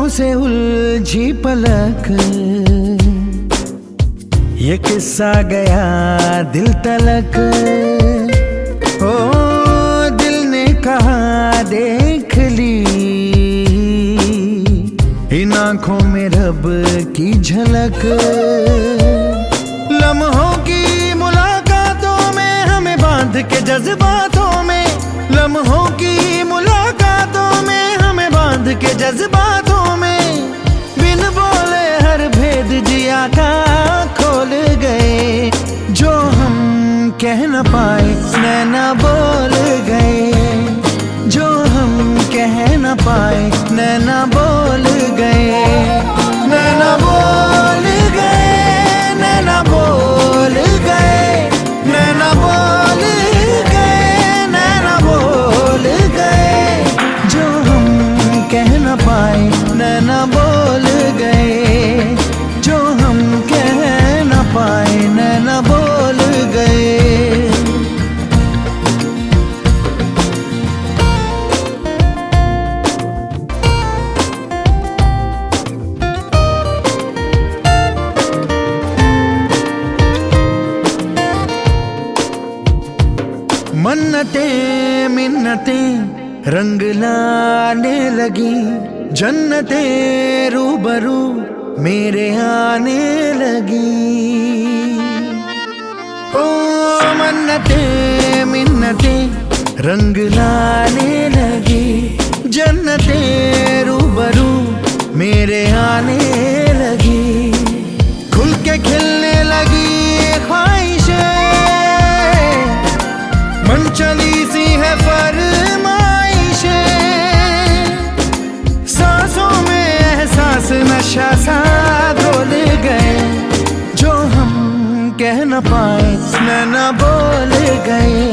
से उलझी पलक, ये किस्सा गया दिल तलक। ओ दिल ने कहा देख ली, इन आँखों में रब की झलक। लम्हों की मुलाकातों में हमें बांध के जज्बातों में, लम्हों की मुलाकातों में हमें बांध के जज्बातों में, बिन बोले हर भेद जिया का खोल गए। जो हम कह न पाए नैना बोल गए, जो हम कह न पाए नैना बोल गए। नैना बोल गए, नैना बोल गए, नैना बोल गए, नैना बोल गए। जो हम कह न पाए नैना बोल गए, जो हम कह न पाए नैना बोल गए। मन्नतें मिन्नतें रंग लाने लगी, जन्नतें रूबरू मेरे आने लगी। ओ मन्नतें मिन्नतें रंग लाने लगी, जन्नतें रूबरू मेरे आने लगी। खुल के खिलने लगी ख्वाहिशें, मन चली सी है फरमाइशें, सांसों में एहसास नशा सा घोल गए। जो हम कह न पाए नैना बोल गए,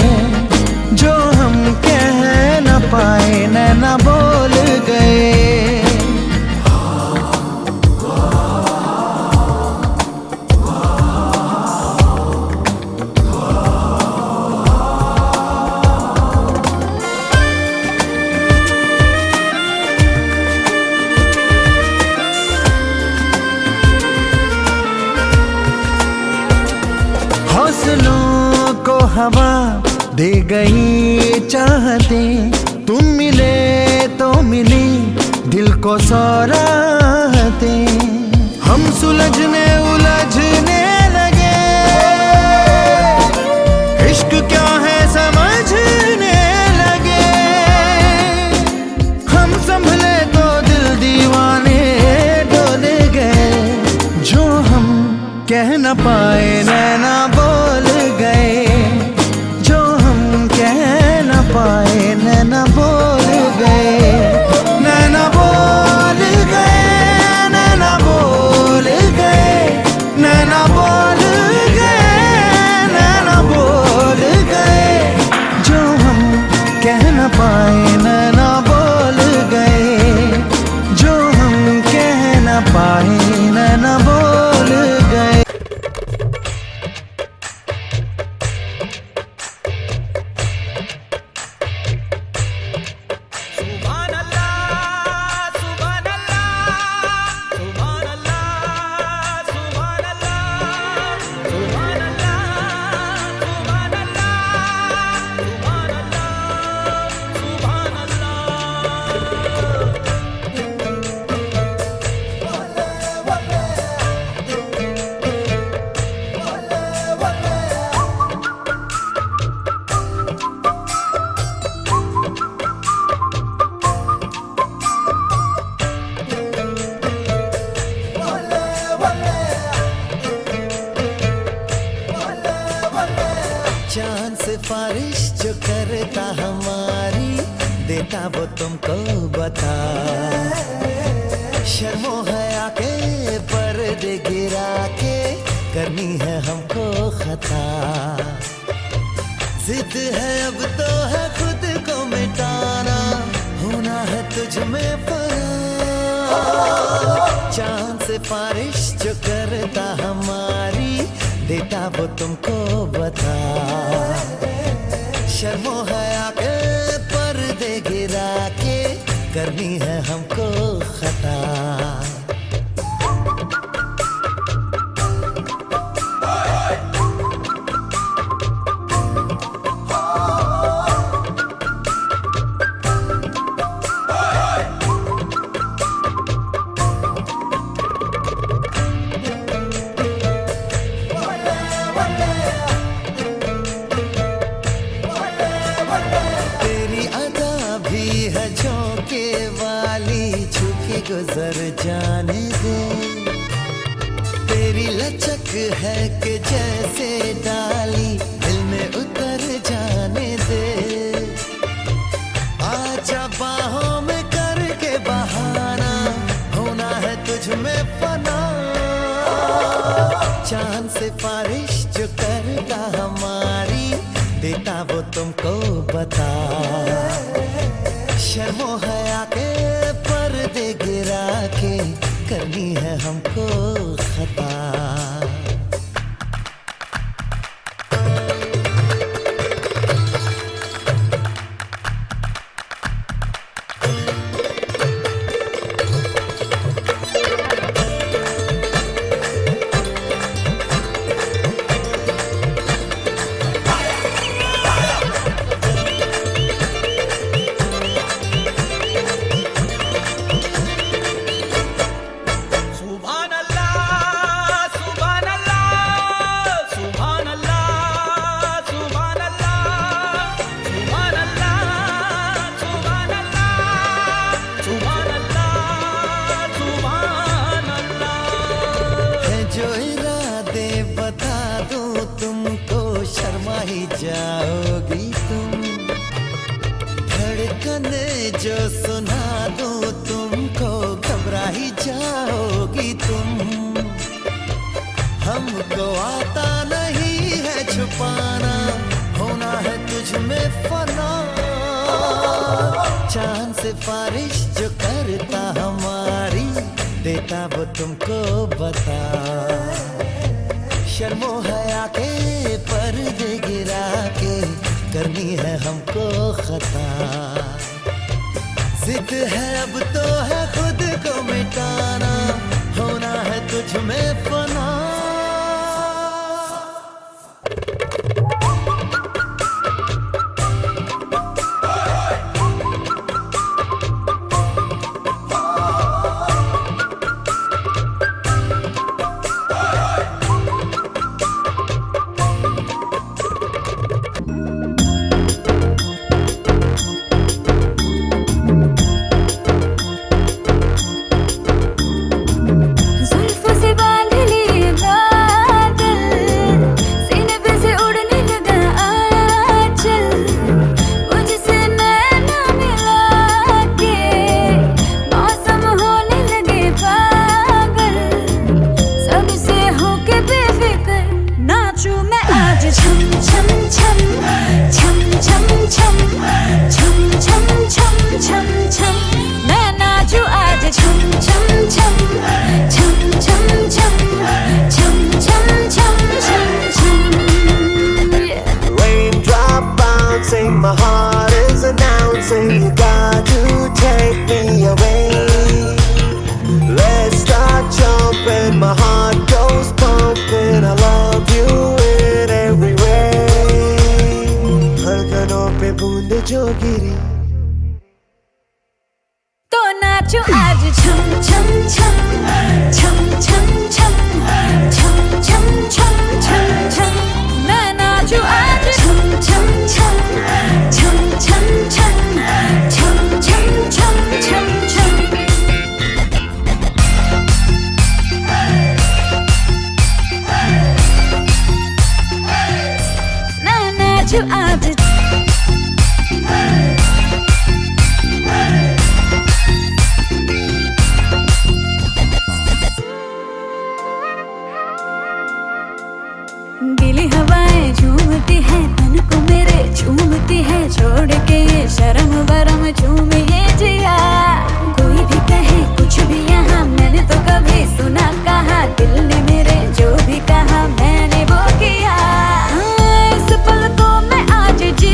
जो हम कह न पाए नैना बोल गए। हौसलों को हवा दे गई चाहते, तुम मिले तो मिली दिल को सौराहते। हम सुलझने उलझने लगे, इश्क क्या है समझने लगे। हम संभले तो दिल दीवाने डोल गए। जो हम कह न पाए नैना बोल गए, जो हम कह न पाए नैना बोल गए। नैना बोल गए, नैना बोल गए, नैना बोल गए, नैना बोल गए। जो हम कह न पाए नैना बोल गए, जो हम कह न पाए नैना बोल गए। चांद सिफारिश जो करता हमारी, देता वो तुमको बता। शर्मो हया के पर्दे गिरा के करनी है हमको खता। जिद है अब तो है खुद को मिटाना, होना है तुझ में फना। चांद सिफारिश जो करता हमारी, देता वो तुमको बता। शर्मो हया के पर्दे गिरा के करनी है हमको खता। नजर जाने दे, तेरी लचक है कि जैसे डाली दिल में उतर जाने दे। आजा बाहों में करके बहाना, होना है तुझ में फना। चांद से बारिश जो करता हमारी, देता वो तुमको बता। शर्मो हया के पर्दे गिरा के करनी है हमको खता। जो इरादे बता दूं तुमको, शर्मा ही जाओगी तुम। धड़कन जो सुना दूं तुमको, घबरा ही जाओगी तुम। हमको आता नहीं है छुपाना, होना है तुझ में फना। चांद से बारिश जो करता हमारी, देता वो तुमको बता। शर्मो हया के पर्दे गिरा के करनी है हमको खता। जिद है अब तो है खुद को मिटाना, होना है तुझ में फना। My heart is announcing you got to take me away. Let's start jumping, my heart goes pumping. I love you in every way. धड़कनों पे बूंद जो गिरी, तो नाचो आज छम छम छम छम छम छम छम छम छम छम छम। मैं नाचू आज छम छम छम छम छम छम छम छम छम छम छम। मैं नाचू आज गीली हवाएं झूमती है, तन को मेरे झूमती है। छोड़ के ये शर्म वरम झूमिए जिया। कोई भी कहे कुछ भी यहाँ, मैंने तो कभी सुना कहा। दिल ने मेरे जो भी कहा मैंने वो किया। इस पल को मैं आज जी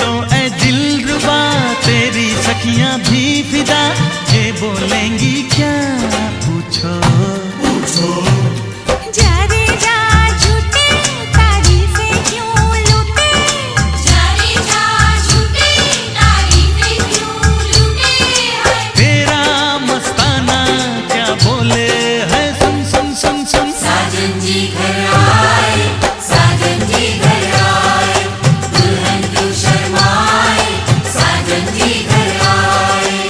तो ऐ दिलरुबा तेरी सखियां भी फिदा, ये बोलेंगी क्या पूछो जा रे जा झूठे तारीफें क्यों लूटे, जा रे जा झूठे तारीफें क्यों लूटे है। तेरा मस्ताना क्या बोले है, सुन सुन सुन सुन। साजन जी घर आए, साजन जी घर आए, दुल्हन क्यों शर्माए, साजन जी घर आए।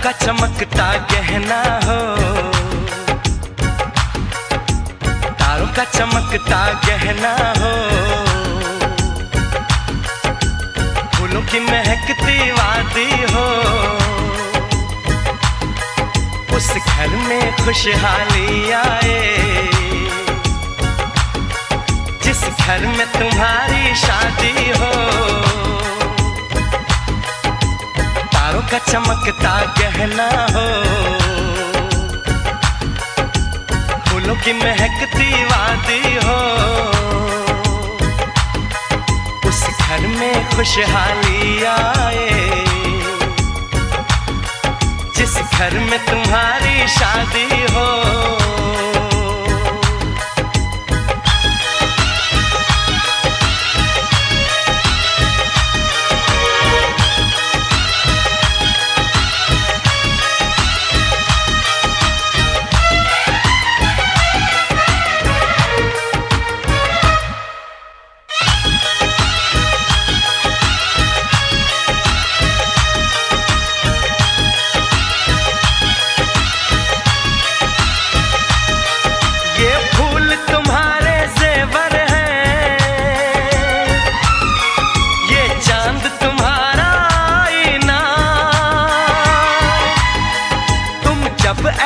का चमकता गहना हो, तारों का चमकता गहना हो, फूलों की महकती वादी हो, उस घर में खुशहाली आए जिस घर में तुम्हारी शादी हो। तारों का चमकता गहना हो, फूलों की महकती वादी हो, उस घर में खुशहाली आए जिस घर में तुम्हारी शादी हो।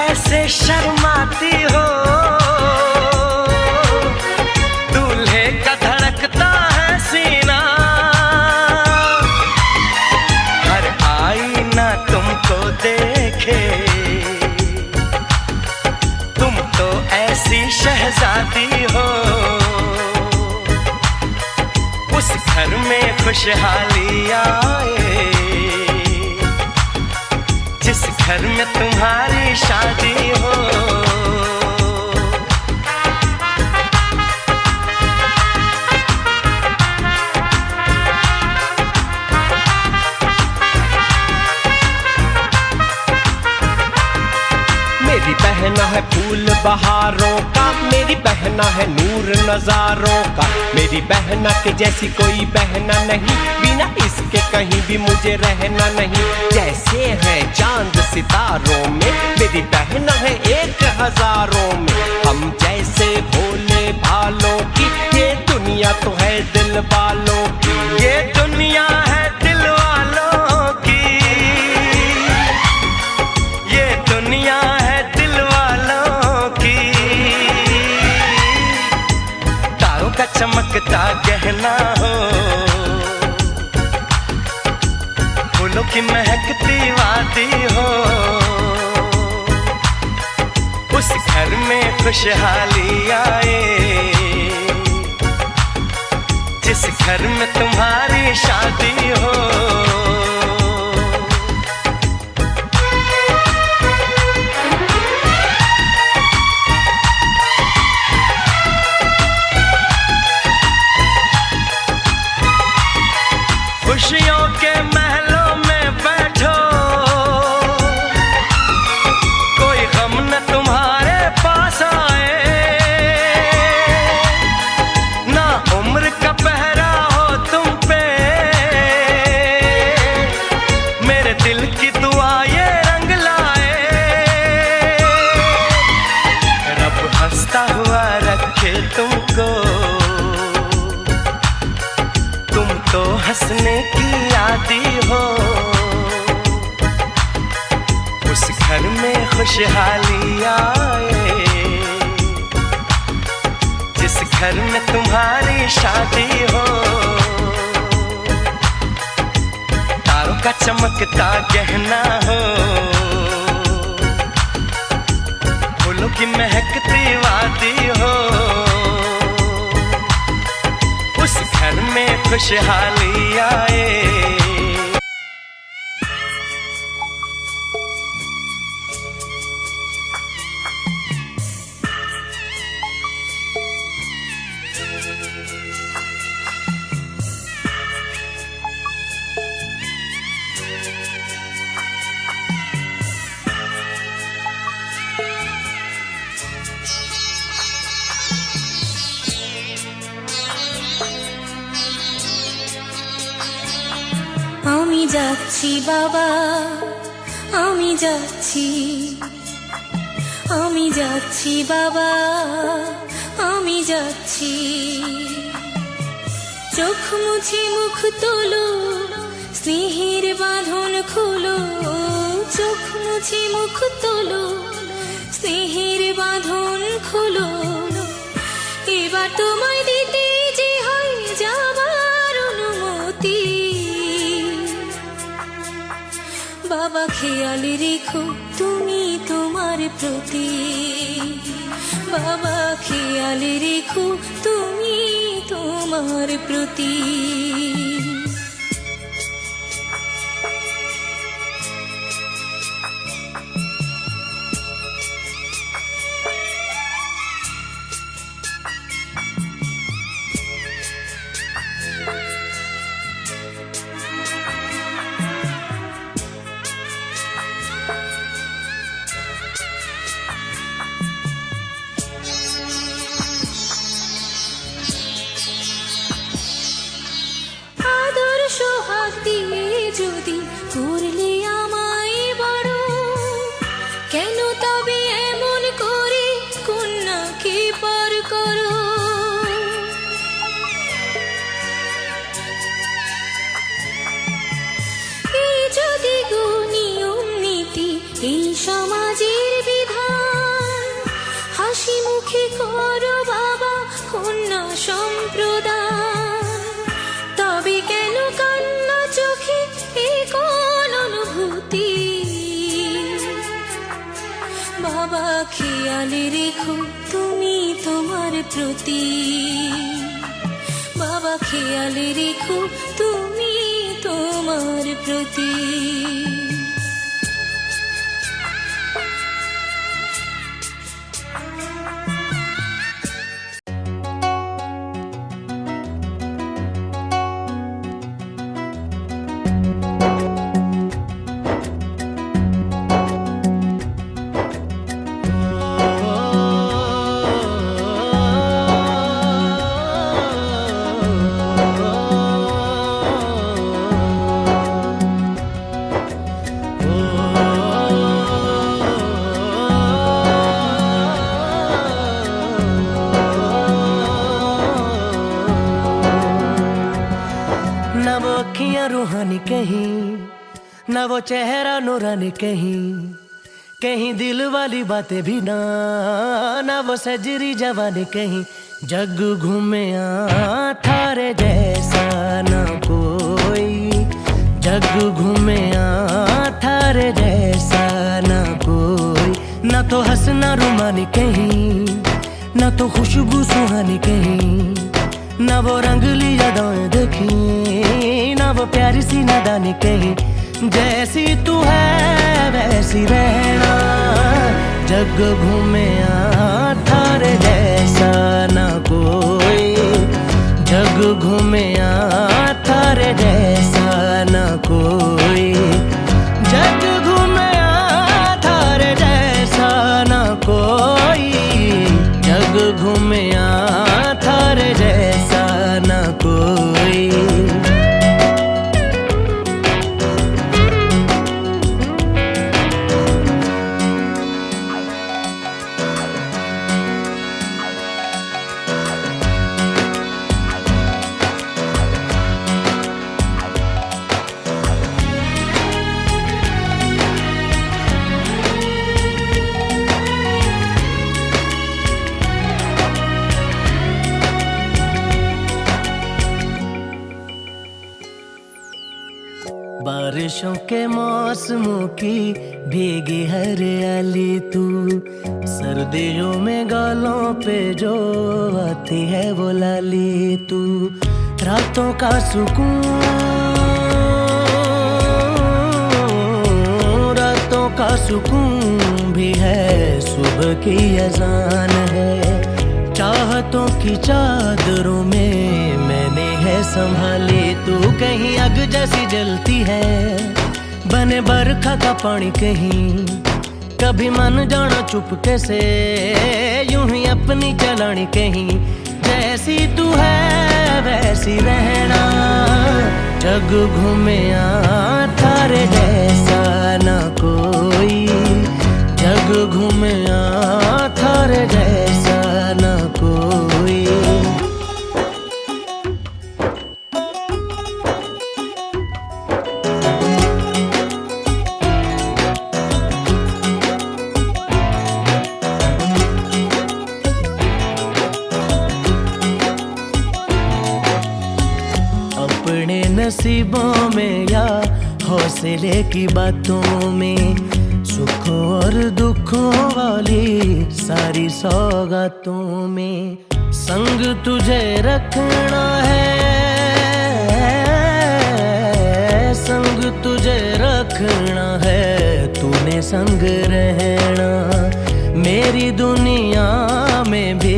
ऐसे शर्माती हो, दूल्हे का धड़कता है सीना, हर आईना तुमको देखे, तुम तो ऐसी शहजादी हो, उस घर में खुशहाली आए जिस घर में तुम्हारी शादी हो। मेरी बहना है फूल बहारों का, मेरी बहना है नूर नजारों का, मेरी बहना के जैसी कोई बहना नहीं, बिना इसके कहीं भी मुझे रहना नहीं। जैसे है चांद सितारों में, मेरी बहना है 1000 में, हम जैसे भोले भालों की, ये दुनिया तो है दिल वालों की, ये दुनिया है दिल वालों की, ये दुनिया है दिल वालों की। तारों का चमकता गहना हो, फूलों की महकती वादी हो, उस घर में खुशहाली आए जिस घर में तुम्हारी शादी हो। खुशियों के महलों में बैठो, कोई गम न तुम्हारे पास आए, ना उम्र का पहरा हो तुम पे, मेरे दिल की दुआ ये रंग लाए, रब हंसता हुआ रखे तुमको, तुम तो हंसने की आदी हो, उस घर में खुशहाली आए जिस घर में तुम्हारी शादी हो। तारों का चमकता गहना हो, फूलों की महकती वादी हो, उस घर में खुशहाली आए। আমি যাচ্ছি বাবা, আমি যাচ্ছি, আমি যাচ্ছি বাবা, আমি যাচ্ছি। চোখ মুছে মুখ তোলো, স্নেহের বাঁধন খোলো। চোখ মুছে মুখ তোলো, স্নেহের বাঁধন খোলো। এবার তোমায় দিতে যে হয় যাবার অনুমতি। বাবা খেয়াল রেখো তুমি তোমার প্রতি। বাবা খেয়াল রেখো তুমি তোমার প্রতি। সোহাগ দিয়ে যদি করলে আমায় বড়, কেন তবে এমন করে কন্যাকে পর করো? এই যদি গো নিয়ম নীতি, এই সমাজের বিধান, হাসি মুখে করো বাবা কন্যা সম্প্রদান। তবে কেন কান্না চোখে এই কোন অনুভূতি? বাবা খেয়াল রেখো তুমি তোমার প্রতি। বাবা খেয়াল রেখো তুমি তোমার প্রতি। ना वो अखियां रूहानी कहीं, ना वो चेहरा नूरानी कहीं, कहीं दिल वाली बातें भी ना, ना वो सजरी जवानी कहीं। जग घूमे थारे जैसा ना कोई, जग घूमे थारे जैसा ना कोई। ना तो हंसना रुमानी कहीं, ना तो खुशबू सुहानी कहीं, ना वो रंगली यादें देखी, ना वो प्यारी सी नादानी कहीं। जैसी तू है वैसी रहना, जग घूमे थारे जैसा ना कोई, जग घूमे थारे जैसा ना कोई, जग घूमे थारे जैसा ना कोई, जग घूमे थारे जैसा ना कोई। बारिशों के मौसमों की भीगी हरियाली तू, सर्दियों में गालों पे जो आती है वो लाली तू। रातों का सुकून, रातों का सुकून भी है, सुबह की अजान है। चाहतों की चादरों में मैंने है संभाली तू। कहीं आग जैसी जलती है, बने बरखा का पानी कहीं, कभी मन जाना चुपके से, यूं ही अपनी चलानी कहीं। जैसी तू है वैसी रहना, जग घूमे थारे जैसा ना कोई, जग घूमया थारे जैसा ना कोई। अपने नसीबों में या हौसले की बातों में, सुखों और दुखों वाली सारी सौगातों में संग तुझे रखना है, संग तुझे रखना है, तूने संग रहना। मेरी दुनिया में भी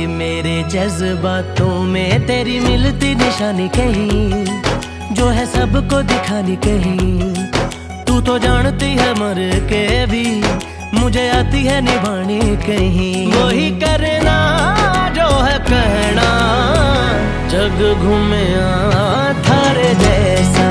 मेरे जज्बातों में तेरी मिलती निशानी कहीं, जो है सबको दिखानी कहीं। तू तो जानती है मर के भी मुझे आती है निभानी कहीं। वही करना जो है कहना, जग घूमया थारे जैसा